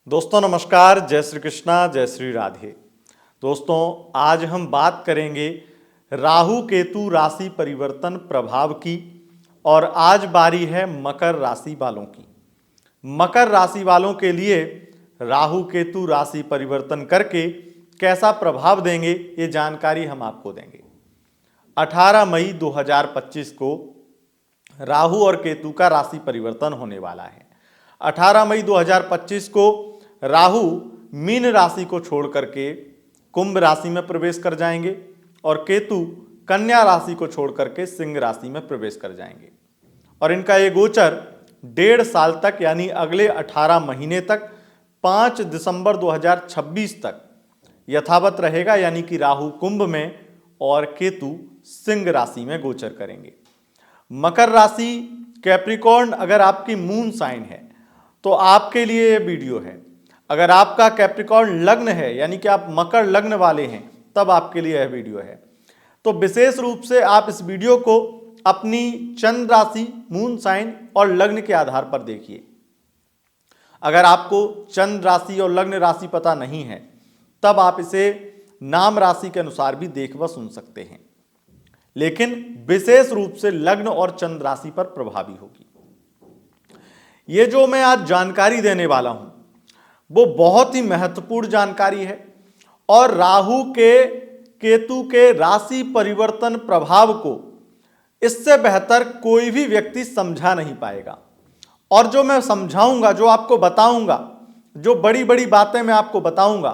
दोस्तों नमस्कार, जय श्री कृष्णा, जय श्री राधे। दोस्तों आज हम बात करेंगे राहु केतु राशि परिवर्तन प्रभाव की। और आज बारी है मकर राशि वालों की। मकर राशि वालों के लिए राहु केतु राशि परिवर्तन करके कैसा प्रभाव देंगे, ये जानकारी हम आपको देंगे। 18 मई 2025 को राहु और केतु का राशि परिवर्तन होने वाला है। 18 मई 2025 को राहु मीन राशि को छोड़ करके कुंभ राशि में प्रवेश कर जाएंगे और केतु कन्या राशि को छोड़ करके सिंह राशि में प्रवेश कर जाएंगे। और इनका ये गोचर 1.5 साल तक यानी अगले 18 महीने तक 5 दिसंबर 2026 तक यथावत रहेगा, यानी कि राहु कुंभ में और केतु सिंह राशि में गोचर करेंगे। मकर राशि कैप्रिकॉर्न अगर आपकी मून साइन है तो आपके लिए ये वीडियो है। अगर आपका कैप्रिकॉर्न लग्न है यानी कि आप मकर लग्न वाले हैं तब आपके लिए यह वीडियो है। तो विशेष रूप से आप इस वीडियो को अपनी चंद्र राशि, मून साइन और लग्न के आधार पर देखिए। अगर आपको चंद्र राशि और लग्न राशि पता नहीं है तब आप इसे नाम राशि के अनुसार भी देख व सुन सकते हैं, लेकिन विशेष रूप से लग्न और चंद्र राशि पर प्रभावी होगी। ये जो मैं आज जानकारी देने वाला हूं वो बहुत ही महत्वपूर्ण जानकारी है और राहु के केतु के राशि परिवर्तन प्रभाव को इससे बेहतर कोई भी व्यक्ति समझा नहीं पाएगा। और जो मैं समझाऊंगा, जो आपको बताऊंगा, जो बड़ी बड़ी बातें मैं आपको बताऊंगा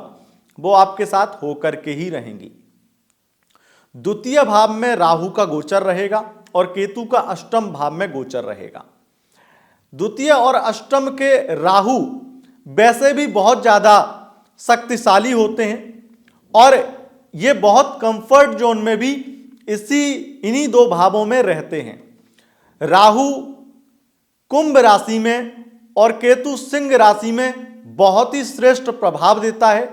वो आपके साथ होकर के ही रहेंगी। द्वितीय भाव में राहु का गोचर रहेगा और केतु का अष्टम भाव में गोचर रहेगा। द्वितीय और अष्टम के राहु वैसे भी बहुत ज्यादा शक्तिशाली होते हैं और ये बहुत कंफर्ट जोन में भी इन्हीं दो भावों में रहते हैं। राहु कुंभ राशि में और केतु सिंह राशि में बहुत ही श्रेष्ठ प्रभाव देता है।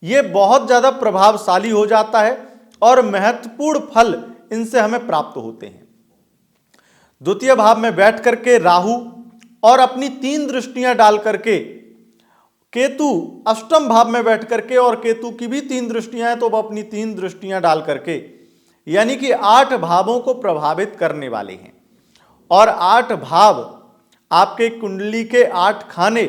ये बहुत ज्यादा प्रभावशाली हो जाता है और महत्वपूर्ण फल इनसे हमें प्राप्त होते हैं। द्वितीय भाव में बैठ करके राहु और अपनी 3 दृष्टियां डाल करके केतु अष्टम भाव में बैठ करके, और केतु की भी 3 दृष्टियां हैं तो वह अपनी 3 दृष्टियां डाल करके यानी कि 8 भावों को प्रभावित करने वाले हैं। और 8 भाव आपके कुंडली के 8 खाने,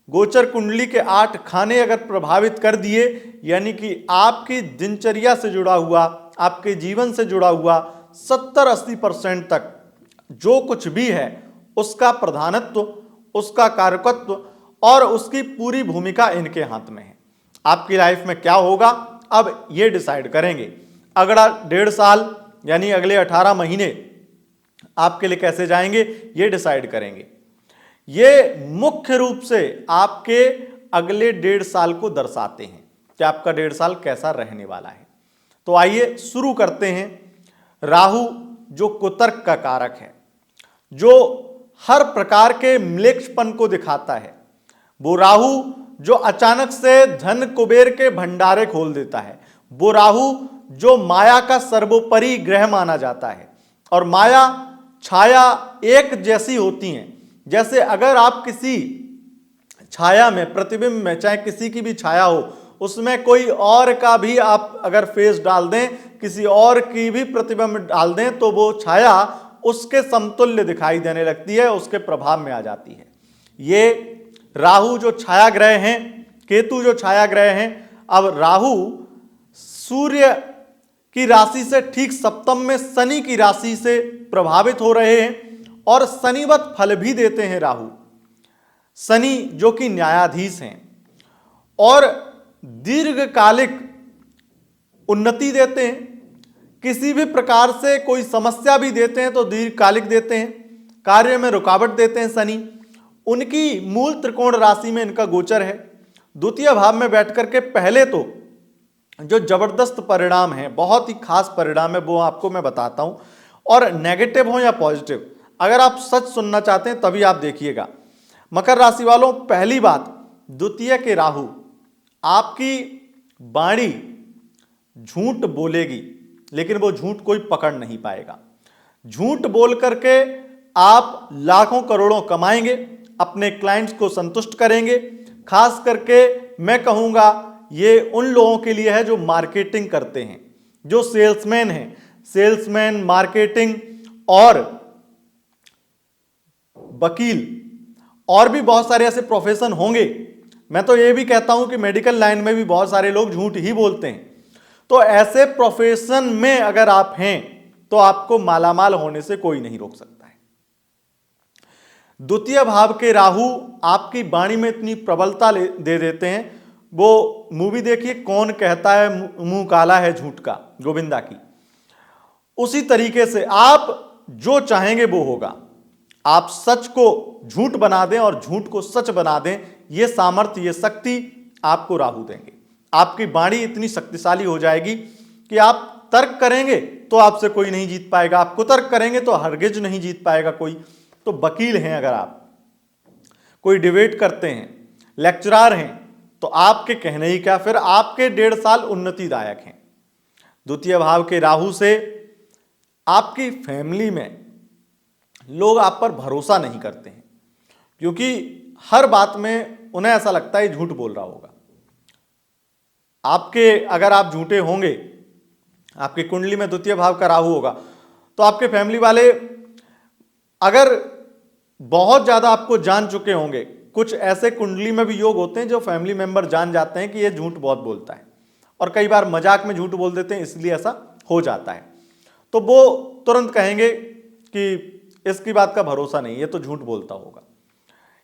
गोचर कुंडली के 8 खाने अगर प्रभावित कर दिए, यानी कि आपकी दिनचर्या से जुड़ा हुआ, आपके जीवन से जुड़ा हुआ 70-80% तक जो कुछ भी है उसका प्रधानत्व, उसका कारकत्व और उसकी पूरी भूमिका इनके हाथ में है। आपकी लाइफ में क्या होगा अब ये डिसाइड करेंगे। अगला 1.5 साल यानी अगले 18 महीने आपके लिए कैसे जाएंगे ये डिसाइड करेंगे। ये मुख्य रूप से आपके अगले 1.5 साल को दर्शाते हैं कि आपका 1.5 साल कैसा रहने वाला है। तो आइए शुरू करते हैं। राहु जो कुतर्क का कारक है, जो हर प्रकार के म्लेच्छपन को दिखाता है, वो राहु जो अचानक से धन कुबेर के भंडारे खोल देता है, वो राहु जो माया का सर्वोपरि ग्रह माना जाता है। और माया छाया एक जैसी होती हैं। जैसे अगर आप किसी छाया में, प्रतिबिंब में, चाहे किसी की भी छाया हो, उसमें कोई और का भी आप अगर फेस डाल दें, किसी और की भी प्रतिबिंब डाल दें तो वो छाया उसके समतुल्य दिखाई देने लगती है, उसके प्रभाव में आ जाती है। ये राहु जो छाया ग्रह हैं, केतु जो छाया ग्रह हैं, अब राहु सूर्य की राशि से ठीक सप्तम में शनि की राशि से प्रभावित हो रहे हैं और शनिवत फल भी देते हैं। राहु शनि जो कि न्यायाधीश हैं और दीर्घकालिक उन्नति देते हैं। किसी भी प्रकार से कोई समस्या भी देते हैं तो दीर्घकालिक देते हैं, कार्य में रुकावट देते हैं शनि। उनकी मूल त्रिकोण राशि में इनका गोचर है। द्वितीय भाव में बैठ करके पहले तो जो जबरदस्त परिणाम है, बहुत ही खास परिणाम है, वो आपको मैं बताता हूं। और नेगेटिव हो या पॉजिटिव, अगर आप सच सुनना चाहते हैं तभी आप देखिएगा। मकर राशि वालों, पहली बात, द्वितीय के राहु आपकी वाणी झूठ बोलेगी लेकिन वो झूठ कोई पकड़ नहीं पाएगा। झूठ बोल करके आप लाखों करोड़ों कमाएंगे, अपने क्लाइंट्स को संतुष्ट करेंगे, खास करके मैं कहूंगा ये उन लोगों के लिए है जो मार्केटिंग करते हैं, जो सेल्समैन हैं, सेल्समैन, मार्केटिंग और वकील, और भी बहुत सारे ऐसे प्रोफेशन होंगे। मैं तो ये भी कहता हूं कि मेडिकल लाइन में भी बहुत सारे लोग झूठ ही बोलते हैं। तो ऐसे प्रोफेशन में अगर आप हैं तो आपको मालामाल होने से कोई नहीं रोक सकता है। द्वितीय भाव के राहु आपकी वाणी में इतनी प्रबलता दे देते हैं। वो मूवी देखिए, कौन कहता है मुंह काला है झूठ का, गोविंदा की। उसी तरीके से आप जो चाहेंगे वो होगा। आप सच को झूठ बना दें और झूठ को सच बना दें, ये सामर्थ्य, ये शक्ति आपको राहु देंगे। आपकी वाणी इतनी शक्तिशाली हो जाएगी कि आप तर्क करेंगे तो आपसे कोई नहीं जीत पाएगा, आप कुतर्क करेंगे तो हरगिज नहीं जीत पाएगा कोई। तो वकील हैं अगर आप, कोई डिबेट करते हैं, लेक्चरार हैं, तो आपके कहने ही क्या, फिर आपके 1.5 साल उन्नतिदायक हैं। द्वितीय भाव के राहु से आपकी फैमिली में लोग आप पर भरोसा नहीं करते हैं, क्योंकि हर बात में उन्हें ऐसा लगता है झूठ बोल रहा होगा। आपके, अगर आप झूठे होंगे, आपकी कुंडली में द्वितीय भाव का राहु होगा, तो आपके फैमिली वाले अगर बहुत ज्यादा आपको जान चुके होंगे, कुछ ऐसे कुंडली में भी योग होते हैं जो फैमिली मेंबर जान जाते हैं कि ये झूठ बहुत बोलता है, और कई बार मजाक में झूठ बोल देते हैं, इसलिए ऐसा हो जाता है। तो वो तुरंत कहेंगे कि इसकी बात का भरोसा नहीं, ये तो झूठ बोलता होगा,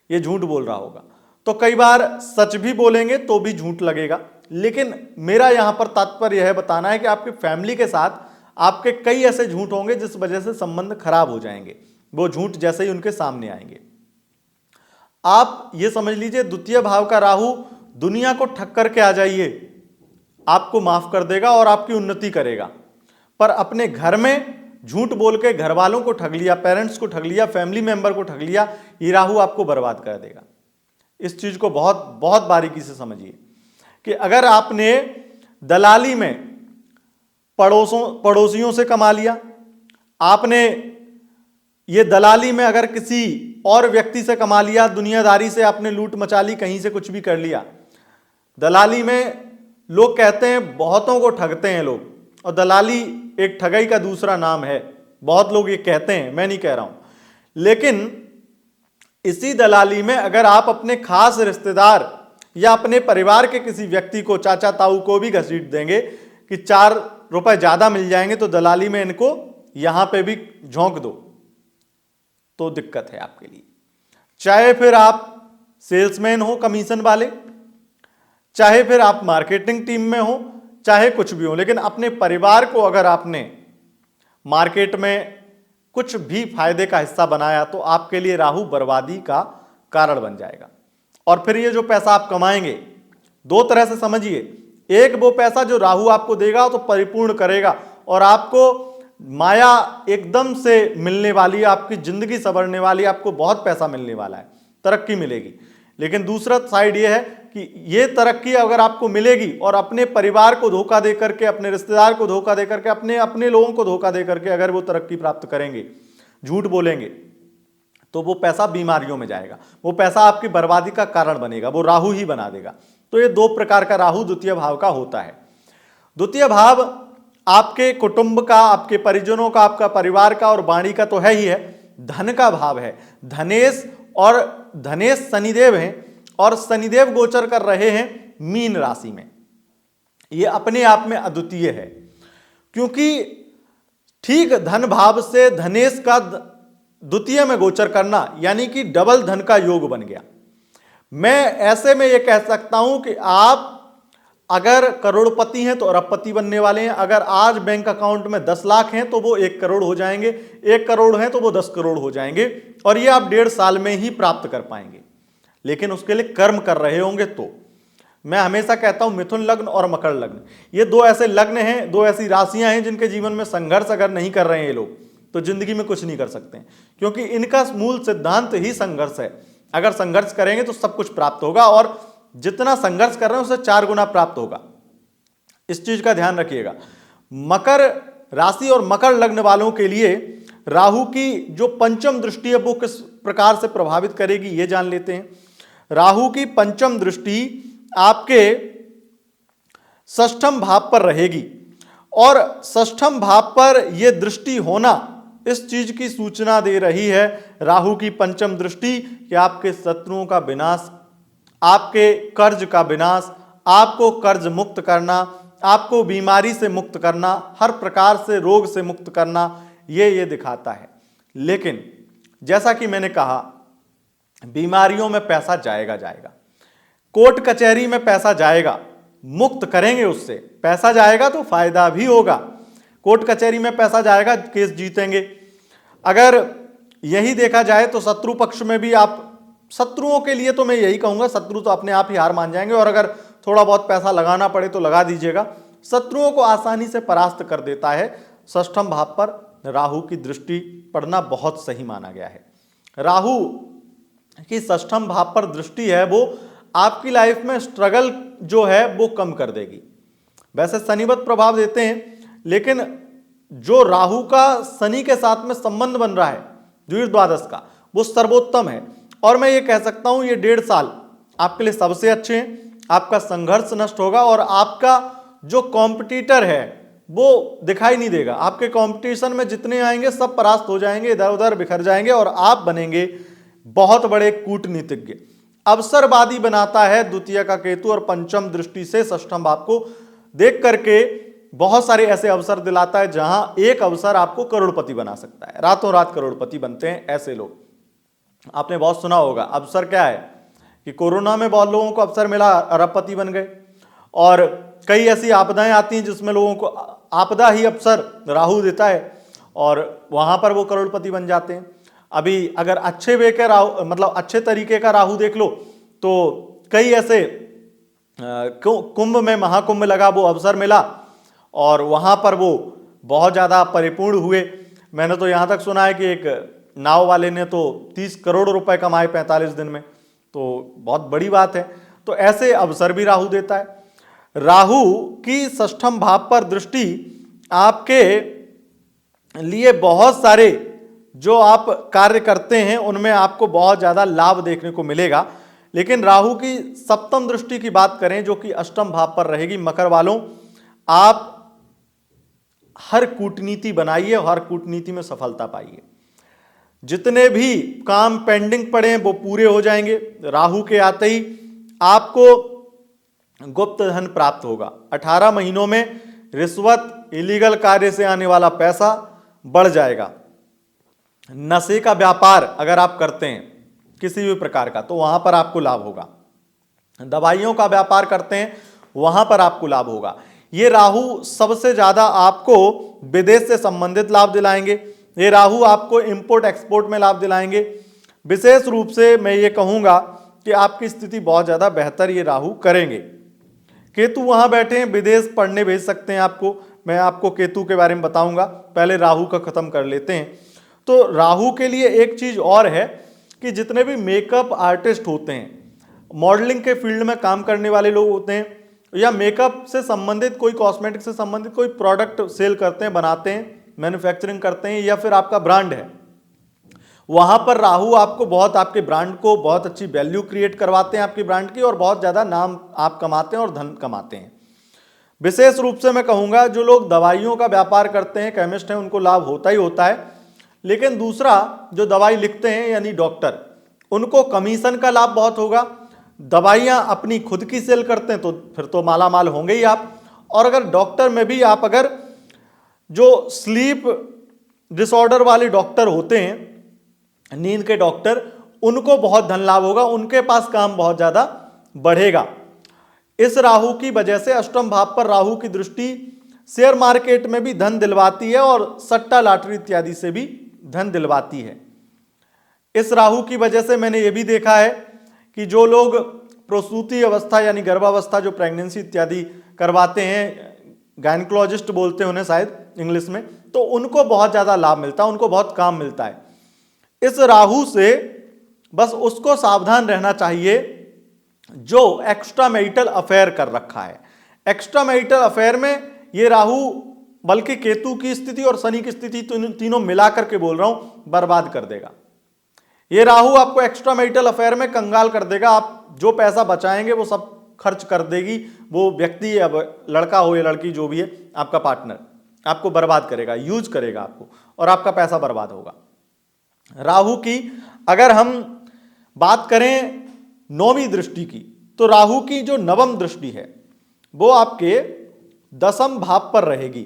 ये झूठ बोल रहा होगा। तो कई बार सच भी बोलेंगे तो भी झूठ लगेगा। लेकिन मेरा यहां पर तात्पर्य यह बताना है कि आपकी फैमिली के साथ आपके कई ऐसे झूठ होंगे जिस वजह से संबंध खराब हो जाएंगे, वो झूठ जैसे ही उनके सामने आएंगे। आप ये समझ लीजिए, द्वितीय भाव का राहु दुनिया को ठक्कर के आ जाइए, आपको माफ कर देगा और आपकी उन्नति करेगा। पर अपने घर में झूठ बोल के घर वालों को ठग लिया, पेरेंट्स को ठग लिया, फैमिली मेंबर को ठग लिया, ये राहु आपको बर्बाद कर देगा। इस चीज को बहुत बहुत बारीकी से समझिए कि अगर आपने दलाली में पड़ोसियों से कमा लिया, आपने ये दलाली में अगर किसी और व्यक्ति से कमा लिया, दुनियादारी से आपने लूट मचा ली, कहीं से कुछ भी कर लिया। दलाली में लोग कहते हैं बहुतों को ठगते हैं लोग, और दलाली एक ठगाई का दूसरा नाम है, बहुत लोग ये कहते हैं, मैं नहीं कह रहा हूं। लेकिन इसी दलाली में अगर आप अपने खास रिश्तेदार या अपने परिवार के किसी व्यक्ति को, चाचा ताऊ को भी घसीट देंगे कि 4 रुपए ज्यादा मिल जाएंगे, तो दलाली में इनको यहां पे भी झोंक दो, तो दिक्कत है आपके लिए। चाहे फिर आप सेल्समैन हो कमीशन वाले, चाहे फिर आप मार्केटिंग टीम में हो, चाहे कुछ भी हो, लेकिन अपने परिवार को अगर आपने मार्केट में कुछ भी फायदे का हिस्सा बनाया तो आपके लिए राहु बर्बादी का कारण बन जाएगा। और फिर ये जो पैसा आप कमाएंगे, 2 तरह से समझिए। एक वो पैसा जो राहु आपको देगा तो परिपूर्ण करेगा और आपको माया एकदम से मिलने वाली है, आपकी जिंदगी संवरने वाली है, आपको बहुत पैसा मिलने वाला है, तरक्की मिलेगी। लेकिन दूसरा साइड ये है कि ये तरक्की अगर आपको मिलेगी और अपने परिवार को धोखा दे करके, अपने रिश्तेदार को धोखा दे करके, अपने लोगों को धोखा दे करके अगर वो तरक्की प्राप्त करेंगे, झूठ बोलेंगे, तो वो पैसा बीमारियों में जाएगा, वो पैसा आपकी बर्बादी का कारण बनेगा, वो राहु ही बना देगा। तो ये 2 प्रकार का राहु द्वितीय भाव का होता है। द्वितीय भाव आपके कुटुंब का, आपके परिजनों का, आपका परिवार का और वाणी का तो है ही है, धन का भाव है। धनेश और धनेश शनिदेव हैं और शनिदेव गोचर कर रहे हैं मीन राशि में। ये अपने आप में अद्वितीय है, क्योंकि ठीक धन भाव से धनेश का द्वितीय में गोचर करना यानी कि डबल धन का योग बन गया। मैं ऐसे में ये कह सकता हूं कि आप अगर करोड़पति हैं तो अरबपति बनने वाले हैं। अगर आज बैंक अकाउंट में 10 लाख हैं तो वो 1 करोड़ हो जाएंगे, 1 करोड़ हैं तो वो 10 करोड़ हो जाएंगे, और ये आप 1.5 साल में ही प्राप्त कर पाएंगे। लेकिन उसके लिए कर्म कर रहे होंगे। तो मैं हमेशा कहता हूं मिथुन लग्न और मकर लग्न, ये 2 ऐसे लग्न हैं, 2 ऐसी राशियां हैं जिनके जीवन में संघर्ष अगर नहीं कर रहे हैं ये लोग, तो जिंदगी में कुछ नहीं कर सकते, क्योंकि इनका मूल सिद्धांत ही संघर्ष है। अगर संघर्ष करेंगे तो सब कुछ प्राप्त होगा, और जितना संघर्ष कर रहे हैं उससे 4 गुना प्राप्त होगा। इस चीज का ध्यान रखिएगा। मकर राशि और मकर लग्न वालों के लिए राहु की जो पंचम दृष्टि है वो किस प्रकार से प्रभावित करेगी ये जान लेते हैं। राहु की पंचम दृष्टि आपके षष्ठम भाव पर रहेगी और षष्ठम भाव पर यह दृष्टि होना इस चीज की सूचना दे रही है, राहु की पंचम दृष्टि, कि आपके शत्रुओं का विनाश, आपके कर्ज का विनाश, आपको कर्ज मुक्त करना, आपको बीमारी से मुक्त करना, हर प्रकार से रोग से मुक्त करना, ये दिखाता है। लेकिन जैसा कि मैंने कहा, बीमारियों में पैसा जाएगा, कोर्ट कचहरी में पैसा जाएगा, मुक्त करेंगे उससे, पैसा जाएगा तो फायदा भी होगा। कोर्ट कचहरी में पैसा जाएगा, केस जीतेंगे। अगर यही देखा जाए तो शत्रु पक्ष में भी आप, शत्रुओं के लिए तो मैं यही कहूंगा, शत्रु तो अपने आप ही हार मान जाएंगे, और अगर थोड़ा बहुत पैसा लगाना पड़े तो लगा दीजिएगा। शत्रुओं को आसानी से परास्त कर देता है। षष्ठम भाव पर राहु की दृष्टि पड़ना बहुत सही माना गया है। राहु की षष्ठम भाव पर दृष्टि है, वो आपकी लाइफ में स्ट्रगल जो है वो कम कर देगी। वैसे शनिवत प्रभाव देते हैं, लेकिन जो राहु का शनि के साथ में संबंध बन रहा है द्विर्द्वादश का, वो सर्वोत्तम है। और मैं ये कह सकता हूं ये 1.5 साल आपके लिए सबसे अच्छे हैं। आपका संघर्ष नष्ट होगा और आपका जो कॉम्पिटिटर है वो दिखाई नहीं देगा। आपके कंपटीशन में जितने आएंगे सब परास्त हो जाएंगे, इधर उधर बिखर जाएंगे, और आप बनेंगे बहुत बड़े कूटनीतिज्ञ। अवसरवादी बनाता है द्वितीय का केतु, और पंचम दृष्टि से षष्ठम भाव को देख करके बहुत सारे ऐसे अवसर दिलाता है जहां एक अवसर आपको करोड़पति बना सकता है। रातों रात करोड़पति बनते हैं ऐसे लोग, आपने बहुत सुना होगा। अवसर क्या है कि कोरोना में बहुत लोगों को अवसर मिला, अरबपति बन गए। और कई ऐसी आपदाएं आती हैं जिसमें लोगों को आपदा ही अवसर राहु देता है, और वहां पर वो करोड़पति बन जाते हैं। अभी अगर अच्छे वे के राहु, मतलब अच्छे तरीके का राहु देख लो तो कई ऐसे कुंभ में, महाकुंभ लगा, वो अवसर मिला और वहां पर वो बहुत ज्यादा परिपूर्ण हुए। मैंने तो यहां तक सुना है कि एक नाव वाले ने तो 30 करोड़ रुपए कमाए 45 दिन में, तो बहुत बड़ी बात है। तो ऐसे अवसर भी राहु देता है। राहु की षष्ठम भाव पर दृष्टि आपके लिए बहुत सारे जो आप कार्य करते हैं उनमें आपको बहुत ज्यादा लाभ देखने को मिलेगा। लेकिन राहु की सप्तम दृष्टि की बात करें जो कि अष्टम भाव पर रहेगी, मकर वालों, आप हर कूटनीति बनाइए, हर कूटनीति में सफलता पाइए। जितने भी काम पेंडिंग पड़े हैं वो पूरे हो जाएंगे। राहु के आते ही आपको गुप्त धन प्राप्त होगा। 18 महीनों में रिश्वत, इलीगल कार्य से आने वाला पैसा बढ़ जाएगा। नशे का व्यापार अगर आप करते हैं किसी भी प्रकार का तो वहां पर आपको लाभ होगा। दवाइयों का व्यापार करते हैं वहां पर आपको लाभ होगा। ये राहु सबसे ज्यादा आपको विदेश से संबंधित लाभ दिलाएंगे। ये राहु आपको इंपोर्ट एक्सपोर्ट में लाभ दिलाएंगे। विशेष रूप से मैं ये कहूंगा कि आपकी स्थिति बहुत ज्यादा बेहतर ये राहु करेंगे। केतु वहां बैठे हैं, विदेश पढ़ने भेज सकते हैं आपको। मैं आपको केतु के बारे में बताऊंगा, पहले राहु का खत्म कर लेते हैं। तो राहु के लिए एक चीज और है कि जितने भी मेकअप आर्टिस्ट होते हैं, मॉडलिंग के फील्ड में काम करने वाले लोग होते हैं, या मेकअप से संबंधित कोई, कॉस्मेटिक से संबंधित कोई प्रोडक्ट सेल करते हैं, बनाते हैं, मैन्युफैक्चरिंग करते हैं, या फिर आपका ब्रांड है, वहां पर राहु आपको बहुत, आपके ब्रांड को बहुत अच्छी वैल्यू क्रिएट करवाते हैं आपके ब्रांड की, और बहुत ज्यादा नाम आप कमाते हैं और धन कमाते हैं। विशेष रूप से मैं कहूंगा जो लोग दवाइयों का व्यापार करते हैं, केमिस्ट हैं, उनको लाभ होता ही होता है। लेकिन दूसरा जो दवाई लिखते हैं यानी डॉक्टर, उनको कमीशन का लाभ बहुत होगा। दवाइयां अपनी खुद की सेल करते हैं तो फिर तो माला माल होंगे ही आप। और अगर डॉक्टर में भी आप, अगर जो स्लीप डिसऑर्डर वाले डॉक्टर होते हैं, नींद के डॉक्टर, उनको बहुत धन लाभ होगा, उनके पास काम बहुत ज्यादा बढ़ेगा। इस राहु की वजह से अष्टम भाव पर राहु की दृष्टि शेयर मार्केट में भी धन दिलवाती है और सट्टा लॉटरी इत्यादि से भी धन दिलवाती है। इस राहु की वजह से मैंने ये भी देखा है कि जो लोग प्रसूति अवस्था यानी गर्भावस्था, जो प्रेगनेंसी इत्यादि करवाते हैं, गायनेकोलॉजिस्ट बोलते हैं उन्हें शायद इंग्लिश में, तो उनको बहुत ज्यादा लाभ मिलता है, उनको बहुत काम मिलता है। इस राहु से बस उसको सावधान रहना चाहिए जो एक्स्ट्रा मैरिटल अफेयर कर रखा है। एक्स्ट्रा मैरिटल अफेयर में ये राहु, बल्कि केतु की स्थिति और शनि की स्थिति तीनों मिलाकर के बोल रहा हूं, बर्बाद कर देगा। ये राहु आपको एक्स्ट्रा मैरिटल अफेयर में कंगाल कर देगा। आप जो पैसा बचाएंगे वो सब खर्च कर देगी वो व्यक्ति, अब लड़का हो या लड़की जो भी है, आपका पार्टनर आपको बर्बाद करेगा, यूज करेगा आपको, और आपका पैसा बर्बाद होगा। राहु की अगर हम बात करें नौवीं दृष्टि की, तो राहु की जो नवम दृष्टि है वो आपके दसम भाव पर रहेगी,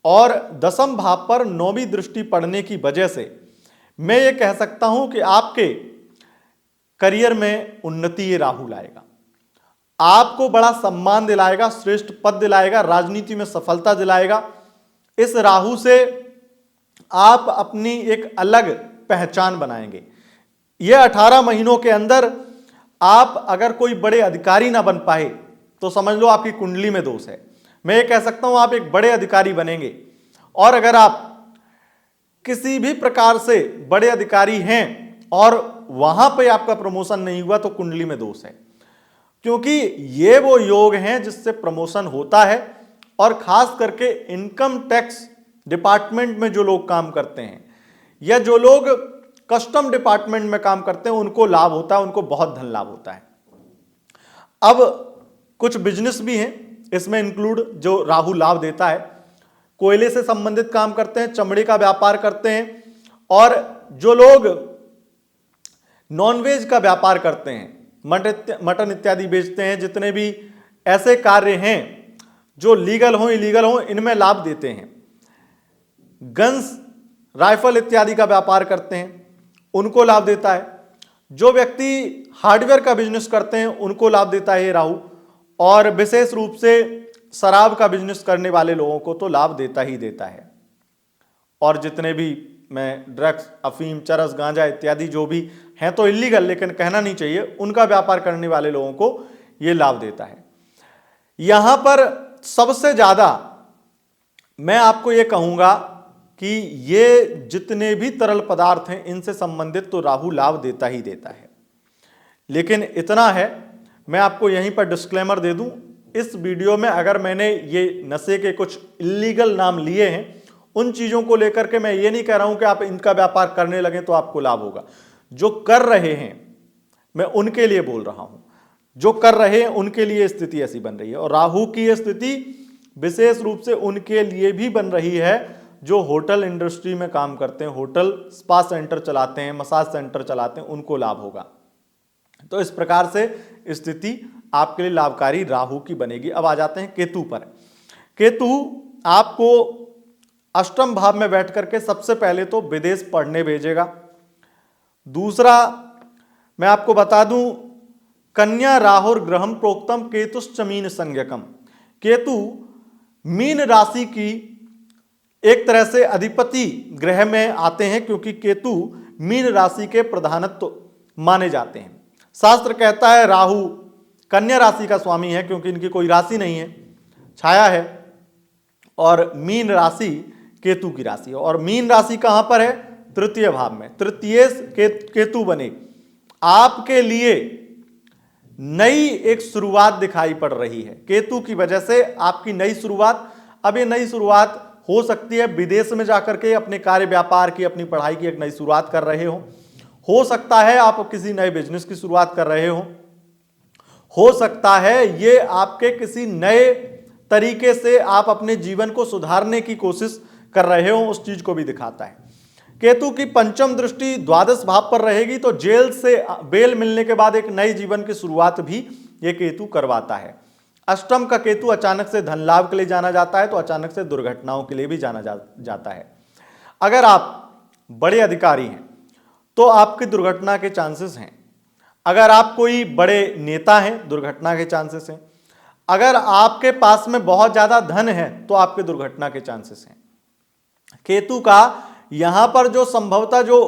और दसम भाव पर नौवीं दृष्टि पड़ने की वजह से मैं ये कह सकता हूं कि आपके करियर में उन्नति ये राहु लाएगा, आपको बड़ा सम्मान दिलाएगा, श्रेष्ठ पद दिलाएगा, राजनीति में सफलता दिलाएगा। इस राहु से आप अपनी एक अलग पहचान बनाएंगे। यह 18 महीनों के अंदर आप अगर कोई बड़े अधिकारी ना बन पाए तो समझ लो आपकी कुंडली में दोष है। मैं ये कह सकता हूं आप एक बड़े अधिकारी बनेंगे, और अगर आप किसी भी प्रकार से बड़े अधिकारी हैं और वहां पे आपका प्रमोशन नहीं हुआ तो कुंडली में दोष है, क्योंकि ये वो योग हैं जिससे प्रमोशन होता है। और खास करके इनकम टैक्स डिपार्टमेंट में जो लोग काम करते हैं या जो लोग कस्टम डिपार्टमेंट में काम करते हैं उनको लाभ होता है, उनको बहुत धन लाभ होता है। अब कुछ बिजनेस भी हैं इसमें इंक्लूड जो राहु लाभ देता है। कोयले से संबंधित काम करते हैं, चमड़े का व्यापार करते हैं, और जो लोग नॉनवेज का व्यापार करते हैं, मटन इत्यादि बेचते हैं, जितने भी ऐसे कार्य हैं जो लीगल हो इलीगल हो, इनमें लाभ देते हैं। गन्स, राइफल इत्यादि का व्यापार करते हैं, उनको लाभ देता है। जो व्यक्ति हार्डवेयर का बिजनेस करते हैं उनको लाभ देता है ये राहु, और विशेष रूप से शराब का बिजनेस करने वाले लोगों को तो लाभ देता ही देता है। और जितने भी मैं ड्रग्स, अफीम, चरस, गांजा इत्यादि जो भी हैं तो इलीगल, लेकिन कहना नहीं चाहिए, उनका व्यापार करने वाले लोगों को ये लाभ देता है। यहां पर सबसे ज्यादा मैं आपको ये कहूंगा कि ये जितने भी तरल पदार्थ हैं इनसे संबंधित तो राहु लाभ देता ही देता है। लेकिन इतना है, मैं आपको यहीं पर डिस्क्लेमर दे दूं, इस वीडियो में अगर मैंने ये नशे के कुछ इलीगल नाम लिए हैं, उन चीजों को लेकर के मैं ये नहीं कह रहा हूं कि आप इनका व्यापार करने लगें तो आपको लाभ होगा। जो कर रहे हैं मैं उनके लिए बोल रहा हूं, जो कर रहे हैं उनके लिए स्थिति ऐसी बन रही है। और राहु की यह स्थिति विशेष रूप से उनके लिए भी बन रही है जो होटल इंडस्ट्री में काम करते हैं, होटल, स्पा सेंटर चलाते हैं, मसाज सेंटर चलाते हैं, उनको लाभ होगा। तो इस प्रकार से स्थिति आपके लिए लाभकारी राहु की बनेगी। अब आ जाते हैं केतु पर। केतु आपको अष्टम भाव में बैठ करके सबसे पहले तो विदेश पढ़ने भेजेगा। दूसरा मैं आपको बता दूं, कन्या राहुर ग्रहम प्रोक्तम केतुश्च मीन संज्ञकम। केतु मीन राशि की एक तरह से अधिपति ग्रह में आते हैं, क्योंकि केतु मीन राशि के प्रधानत्व माने जाते हैं। शास्त्र कहता है राहु कन्या राशि का स्वामी है, क्योंकि इनकी कोई राशि नहीं है, छाया है, और मीन राशि केतु की राशि है। और मीन राशि कहां पर है? तृतीय भाव में। तृतीय केतु बने, आपके लिए नई एक शुरुआत दिखाई पड़ रही है। केतु की वजह से आपकी नई शुरुआत, अब ये नई शुरुआत हो सकती है विदेश में जाकर के अपने कार्य व्यापार की, अपनी पढ़ाई की एक नई शुरुआत कर रहे हो सकता है आप किसी नए बिजनेस की शुरुआत कर रहे हो सकता है ये आपके किसी नए तरीके से आप अपने जीवन को सुधारने की कोशिश कर रहे हो, उस चीज को भी दिखाता है। केतु की पंचम दृष्टि द्वादश भाव पर रहेगी, तो जेल से बेल मिलने के बाद एक नए जीवन की शुरुआत भी ये केतु करवाता है। अष्टम का केतु अचानक से धन लाभ के लिए जाना जाता है, तो अचानक से दुर्घटनाओं के लिए भी जाना जाता है। अगर आप बड़े अधिकारी हैं तो आपकी दुर्घटना के चांसेस हैं। अगर आप कोई बड़े नेता हैं, दुर्घटना के चांसेस हैं। अगर आपके पास में बहुत ज्यादा धन है तो आपके दुर्घटना के चांसेस हैं। केतु का यहां पर जो संभवतः जो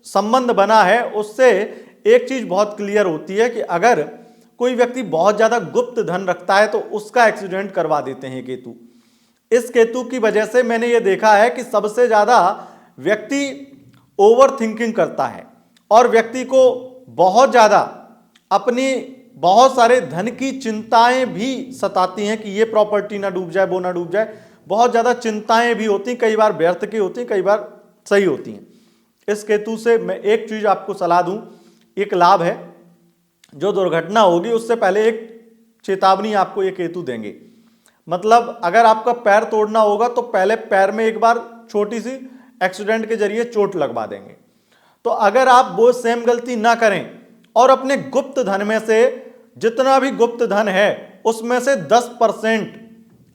संबंध बना है उससे एक चीज बहुत क्लियर होती है कि अगर कोई व्यक्ति बहुत ज्यादा गुप्त धन रखता है तो उसका एक्सीडेंट करवा देते हैं केतु। इस केतु की वजह से मैंने ये देखा है कि सबसे ज्यादा व्यक्ति ओवर थिंकिंग करता है और व्यक्ति को बहुत ज्यादा अपनी बहुत सारे धन की चिंताएं भी सताती हैं कि ये प्रॉपर्टी ना डूब जाए, वो ना डूब जाए। बहुत ज्यादा चिंताएं भी होती, कई बार व्यर्थ की होती, कई बार सही होती हैं। इस केतु से मैं एक चीज आपको सलाह दूं, एक लाभ है, जो दुर्घटना होगी उससे पहले एक चेतावनी आपको ये केतु देंगे। मतलब अगर आपका पैर तोड़ना होगा तो पहले पैर में एक बार छोटी सी एक्सीडेंट के जरिए चोट लगवा देंगे। तो अगर आप वो सेम गलती ना करें और अपने गुप्त धन में से जितना भी गुप्त धन है उसमें से 10%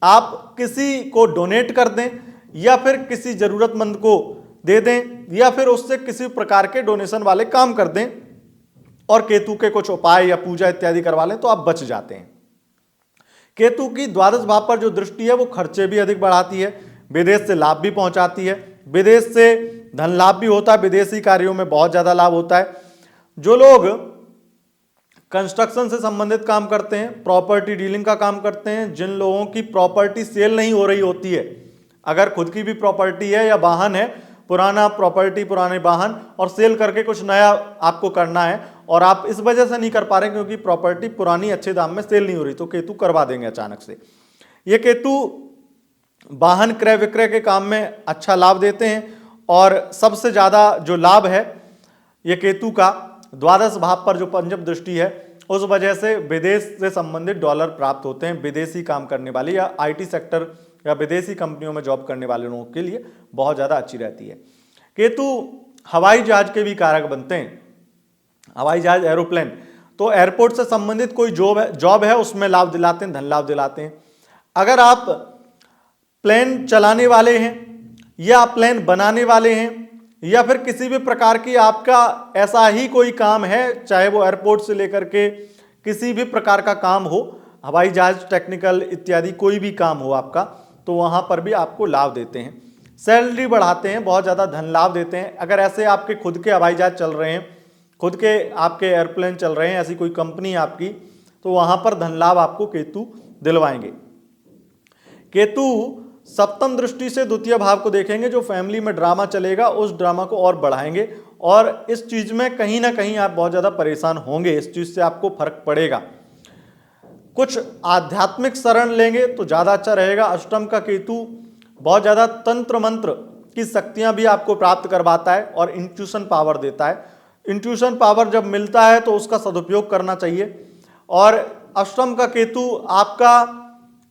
आप किसी को डोनेट कर दें या फिर किसी जरूरतमंद को दे दें या फिर उससे किसी प्रकार के डोनेशन वाले काम कर दें और केतु के कुछ उपाय या पूजा इत्यादि करवा लें तो आप बच जाते हैं। केतु की द्वादश भाव पर जो दृष्टि है वो खर्चे भी अधिक बढ़ाती है, विदेश से लाभ भी पहुंचाती है, विदेश से धन लाभ भी होता है, विदेशी कार्यों में बहुत ज्यादा लाभ होता है। जो लोग कंस्ट्रक्शन से संबंधित काम करते हैं, प्रॉपर्टी डीलिंग का काम करते हैं, जिन लोगों की प्रॉपर्टी सेल नहीं हो रही होती है, अगर खुद की भी प्रॉपर्टी है या वाहन है, पुराना प्रॉपर्टी पुराने वाहन और सेल करके कुछ नया आपको करना है और आप इस वजह से नहीं कर पा रहे क्योंकि प्रॉपर्टी पुरानी अच्छे दाम में सेल नहीं हो रही, तो केतु करवा देंगे अचानक से। ये केतु वाहन क्रय विक्रय के काम में अच्छा लाभ देते हैं और सबसे ज्यादा जो लाभ है ये केतु का द्वादश भाव पर जो पंचम दृष्टि है उस वजह से विदेश से संबंधित डॉलर प्राप्त होते हैं। विदेशी काम करने वाले या आईटी सेक्टर या विदेशी कंपनियों में जॉब करने वाले लोगों के लिए बहुत ज्यादा अच्छी रहती है। केतु हवाई जहाज के भी कारक बनते हैं, हवाई जहाज एरोप्लेन, तो एयरपोर्ट से संबंधित कोई जॉब है उसमें लाभ दिलाते हैं, धन लाभ दिलाते हैं। अगर आप प्लेन चलाने वाले हैं या प्लेन बनाने वाले हैं या फिर किसी भी प्रकार की आपका ऐसा ही कोई काम है, चाहे वो एयरपोर्ट से लेकर के किसी भी प्रकार का काम हो, हवाई जहाज टेक्निकल इत्यादि कोई भी काम हो आपका, तो वहां पर भी आपको लाभ देते हैं, सैलरी बढ़ाते हैं, बहुत ज़्यादा धन लाभ देते हैं। अगर ऐसे आपके खुद के हवाई जहाज चल रहे हैं, खुद के आपके एयरप्लेन चल रहे हैं, ऐसी कोई कंपनी आपकी, तो वहां पर धन लाभ आपको केतु दिलवाएंगे। केतु सप्तम दृष्टि से द्वितीय भाव को देखेंगे, जो फैमिली में ड्रामा चलेगा उस ड्रामा को और बढ़ाएंगे और इस चीज में कहीं ना कहीं आप बहुत ज्यादा परेशान होंगे, इस चीज से आपको फर्क पड़ेगा। कुछ आध्यात्मिक शरण लेंगे तो ज्यादा अच्छा रहेगा। अष्टम का केतु बहुत ज्यादा तंत्र मंत्र की शक्तियां भी आपको प्राप्त करवाता है और इंट्यूशन पावर देता है। इंट्यूशन पावर जब मिलता है तो उसका सदुपयोग करना चाहिए। और अष्टम का केतु आपका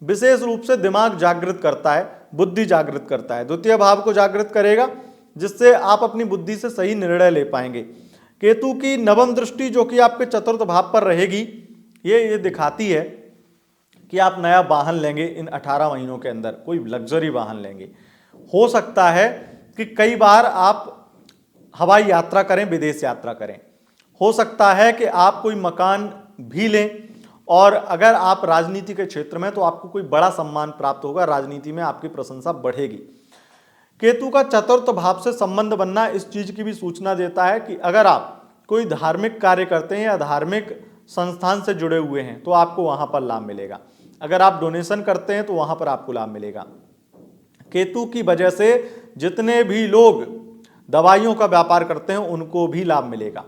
विशेष रूप से दिमाग जागृत करता है, बुद्धि जागृत करता है, द्वितीय भाव को जागृत करेगा जिससे आप अपनी बुद्धि से सही निर्णय ले पाएंगे। केतु की नवम दृष्टि जो कि आपके चतुर्थ भाव पर रहेगी, ये दिखाती है कि आप नया वाहन लेंगे इन 18 महीनों के अंदर, कोई लग्जरी वाहन लेंगे। हो सकता है कि कई बार आप हवाई यात्रा करें, विदेश यात्रा करें, हो सकता है कि आप कोई मकान भी लें और अगर आप राजनीति के क्षेत्र में तो आपको कोई बड़ा सम्मान प्राप्त होगा, राजनीति में आपकी प्रशंसा बढ़ेगी। केतु का चतुर्थ भाव से संबंध बनना इस चीज की भी सूचना देता है कि अगर आप कोई धार्मिक कार्य करते हैं या धार्मिक संस्थान से जुड़े हुए हैं तो आपको वहां पर लाभ मिलेगा। अगर आप डोनेशन करते हैं तो वहां पर आपको लाभ मिलेगा। केतु की वजह से जितने भी लोग दवाइयों का व्यापार करते हैं उनको भी लाभ मिलेगा।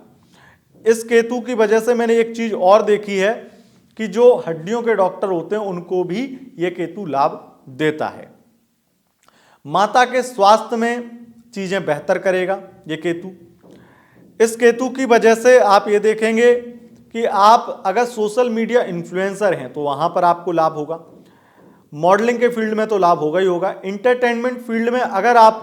इस केतु की वजह से मैंने एक चीज और देखी है कि जो हड्डियों के डॉक्टर होते हैं उनको भी यह केतु लाभ देता है। माता के स्वास्थ्य में चीजें बेहतर करेगा ये केतु। इस केतु की वजह से आप ये देखेंगे कि आप अगर सोशल मीडिया इन्फ्लुएंसर हैं तो वहां पर आपको लाभ होगा। मॉडलिंग के फील्ड में तो लाभ होगा ही होगा। एंटरटेनमेंट फील्ड में अगर आप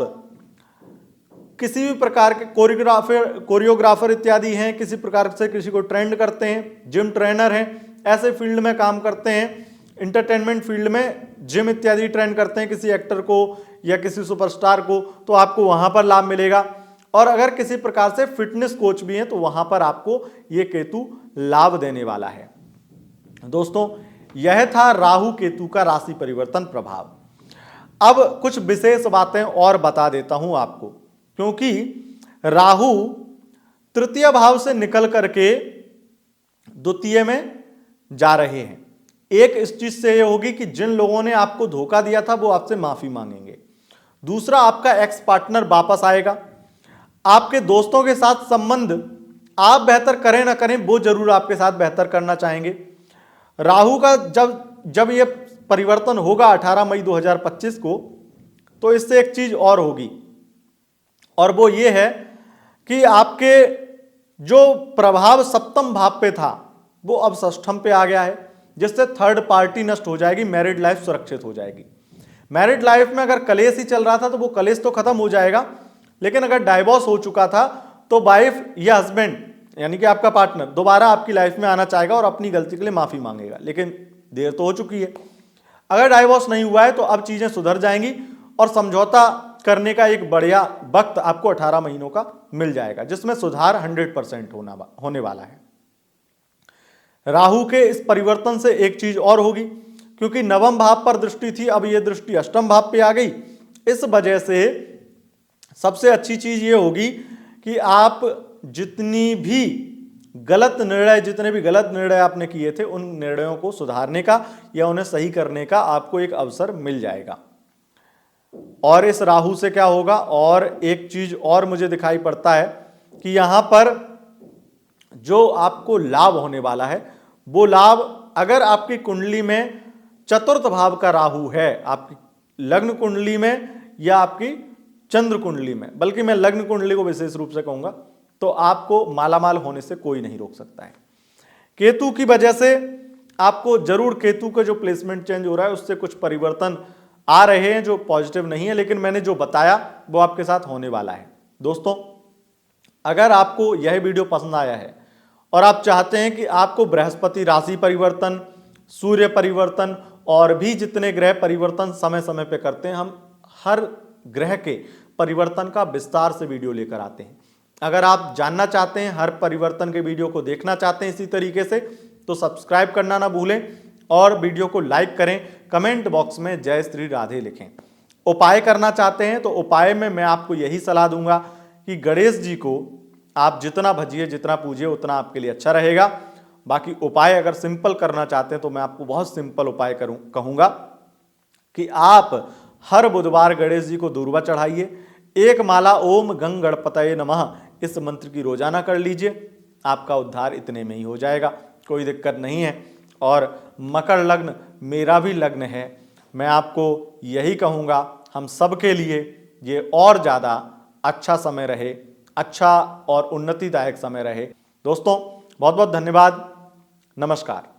किसी भी प्रकार के कोरियोग्राफर इत्यादि हैं, किसी प्रकार से किसी को ट्रेंड करते हैं, जिम ट्रेनर हैं, ऐसे फील्ड में काम करते हैं, एंटरटेनमेंट फील्ड में जिम इत्यादि ट्रेंड करते हैं किसी एक्टर को या किसी सुपरस्टार को, तो आपको वहां पर लाभ मिलेगा। और अगर किसी प्रकार से फिटनेस कोच भी हैं तो वहां पर आपको ये केतु लाभ देने वाला है। दोस्तों, यह था राहु केतु का राशि परिवर्तन प्रभाव। अब कुछ विशेष बातें और बता देता हूं आपको, क्योंकि राहु तृतीय भाव से निकल करके द्वितीय में जा रहे हैं। एक इस चीज से यह होगी कि जिन लोगों ने आपको धोखा दिया था वो आपसे माफी मांगेंगे। दूसरा, आपका एक्स पार्टनर वापस आएगा। आपके दोस्तों के साथ संबंध आप बेहतर करें ना करें, वो जरूर आपके साथ बेहतर करना चाहेंगे। राहु का जब यह परिवर्तन होगा 18 मई 2025 को, तो इससे एक चीज और होगी और वो ये है कि आपके जो प्रभाव सप्तम भाव पे था वो अब षष्ठम पे आ गया है, जिससे थर्ड पार्टी नष्ट हो जाएगी, मैरिड लाइफ सुरक्षित हो जाएगी। मैरिड लाइफ में अगर कलेश ही चल रहा था तो वो कलेश तो खत्म हो जाएगा, लेकिन अगर डाइवोर्स हो चुका था तो वाइफ या हस्बैंड यानी कि आपका पार्टनर दोबारा आपकी लाइफ में आना चाहेगा और अपनी गलती के लिए माफी मांगेगा, लेकिन देर तो हो चुकी है। अगर डाइवोर्स नहीं हुआ है तो अब चीजें सुधर जाएंगी और समझौता करने का एक बढ़िया वक्त आपको 18 महीनों का मिल जाएगा, जिसमें सुधार 100% होने वाला है। राहु के इस परिवर्तन से एक चीज और होगी, क्योंकि नवम भाव पर दृष्टि थी, अब यह दृष्टि अष्टम भाव पे आ गई। इस वजह से सबसे अच्छी चीज ये होगी कि आप जितने भी गलत निर्णय आपने किए थे उन निर्णयों को सुधारने का या उन्हें सही करने का आपको एक अवसर मिल जाएगा। और इस राहु से क्या होगा, और एक चीज और मुझे दिखाई पड़ता है कि यहां पर जो आपको लाभ होने वाला है वो लाभ, अगर आपकी कुंडली में चतुर्थ भाव का राहु है, आपकी लग्न कुंडली में या आपकी चंद्र कुंडली में, बल्कि मैं लग्न कुंडली को विशेष रूप से कहूंगा, तो आपको मालामाल होने से कोई नहीं रोक सकता है। केतु की वजह से आपको जरूर, केतु का जो प्लेसमेंट चेंज हो रहा है उससे कुछ परिवर्तन आ रहे हैं जो पॉजिटिव नहीं है, लेकिन मैंने जो बताया वो आपके साथ होने वाला है। दोस्तों, अगर आपको यह वीडियो पसंद आया है और आप चाहते हैं कि आपको बृहस्पति राशि परिवर्तन, सूर्य परिवर्तन और भी जितने ग्रह परिवर्तन समय समय पे करते हैं, हम हर ग्रह के परिवर्तन का विस्तार से वीडियो लेकर आते हैं। अगर आप जानना चाहते हैं, हर परिवर्तन के वीडियो को देखना चाहते हैं इसी तरीके से, तो सब्सक्राइब करना ना भूलें और वीडियो को लाइक करें। कमेंट बॉक्स में जय श्री राधे लिखें। उपाय करना चाहते हैं तो उपाय में मैं आपको यही सलाह दूंगा कि गणेश जी को आप जितना भजिए, जितना पूजिए, उतना आपके लिए अच्छा रहेगा। बाकी उपाय अगर सिंपल करना चाहते हैं तो मैं आपको बहुत सिंपल उपाय कहूंगा कि आप हर बुधवार गणेश जी को दूर्वा चढ़ाइए, एक माला ओम गंग गणपतये नमः इस मंत्र की रोजाना कर लीजिए, आपका उद्धार इतने में ही हो जाएगा, कोई दिक्कत नहीं है। और मकर लग्न मेरा भी लग्न है, मैं आपको यही कहूँगा हम सब के लिए ये और ज़्यादा अच्छा समय रहे, अच्छा और उन्नतिदायक समय रहे। दोस्तों, बहुत बहुत धन्यवाद। नमस्कार।